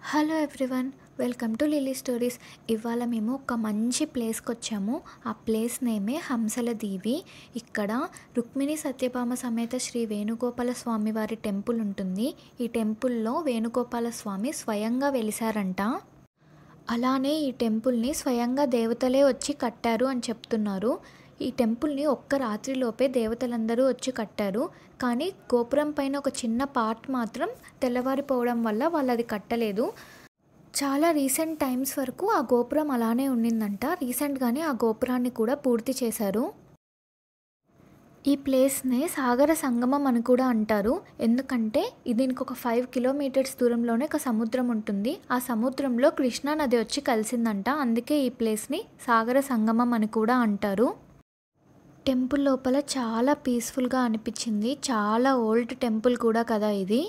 Hello everyone, welcome to lily stories. ఇవాళ మేము ఒక మంచి ప్లేస్కి వచ్చాము. ఆ ప్లేస్ నేమే హంసల దీవి. ఇక్కడ రుక్మిణి సత్యభామ సమేత శ్రీ వేణుగోపాల స్వామి వారి టెంపుల్ ఉంటుంది. ఈ టెంపుల్లో వేణుగోపాల స్వామి స్వయంగా వెలిసారంట. అలానే ఈ టెంపుల్ని స్వయంగా దేవతలే వచ్చి కట్టారు అని చెప్తున్నారు. ఈ టెంపుల్ని ఒక్క రాత్రిలోపే దేవతలందరూ వచ్చి కట్టారు. కానీ గోపురం పైన ఒక చిన్న పార్ట్ మాత్రం తెల్లవారిపోవడం వల్ల వాళ్ళు అది కట్టలేదు. చాలా రీసెంట్ టైమ్స్ వరకు ఆ గోపురం అలానే ఉండిందంట. రీసెంట్గానే ఆ గోపురాన్ని కూడా పూర్తి చేశారు. ఈ ప్లేస్నే సాగర సంగమం అని కూడా అంటారు. ఎందుకంటే దీనికి ఒక 5 కిలోమీటర్స్ దూరంలోనే ఒక సముద్రం ఉంటుంది. ఆ సముద్రంలో కృష్ణా నది వచ్చి కలిసిందంట. అందుకే ఈ ప్లేస్ని సాగర సంగమం అని కూడా అంటారు. టెంపుల్ లోపల చాలా పీస్ఫుల్గా అనిపించింది. చాలా ఓల్డ్ టెంపుల్ కూడా కదా ఇది.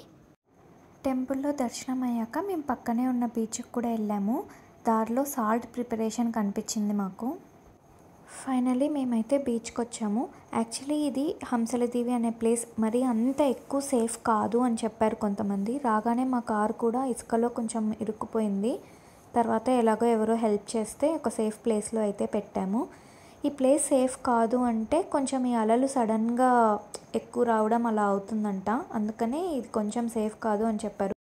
టెంపుల్లో దర్శనం అయ్యాక మేము పక్కనే ఉన్న బీచ్కి కూడా వెళ్ళాము. దారిలో సాల్ట్ ప్రిపరేషన్ కనిపించింది మాకు. ఫైనలీ మేమైతే బీచ్కి వచ్చాము. యాక్చువల్లీ ఇది హంసల దీవి అనే ప్లేస్ మరి అంత ఎక్కువ సేఫ్ కాదు అని చెప్పారు కొంతమంది. రాగానే మా కారు కూడా ఇసుకలో కొంచెం ఇరుక్కుపోయింది. తర్వాత ఎలాగో ఎవరో హెల్ప్ చేస్తే ఒక సేఫ్ ప్లేస్లో అయితే పెట్టాము. ఈ ప్లేస్ సేఫ్ కాదు అంటే కొంచెం ఈ అలలు సడన్గా ఎక్కువ రావడం అలా అవుతుందంట. అందుకనే ఇది కొంచెం సేఫ్ కాదు అని చెప్పారు.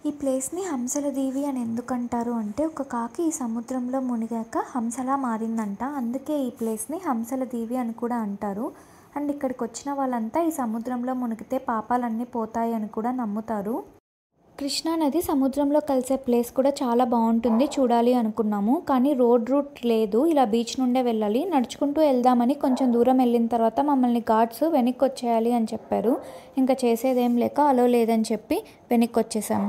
ఈ ప్లేస్ని హంసల దీవి అని ఎందుకంటారు అంటే ఒక కాకి ఈ సముద్రంలో మునిగాక హంసలా మారిందంట. అందుకే ఈ ప్లేస్ని హంసల దీవి అని కూడా అంటారు. అండ్ ఇక్కడికి వచ్చిన వాళ్ళంతా ఈ సముద్రంలో మునిగితే పాపాలన్నీ పోతాయి అని కూడా నమ్ముతారు. కృష్ణా నది సముద్రంలో కలిసే ప్లేస్ కూడా చాలా బాగుంటుంది, చూడాలి అనుకున్నాము. కానీ రోడ్ రూట్ లేదు, ఇలా బీచ్ నుండే వెళ్ళాలి. నడుచుకుంటూ వెళ్దామని కొంచెం దూరం వెళ్ళిన తర్వాత మమ్మల్ని గార్డ్స్ వెనక్కి వచ్చేయాలి అని చెప్పారు. ఇంకా చేసేదేం లేక అలో లేదని చెప్పి వెనక్కి వచ్చేసాము.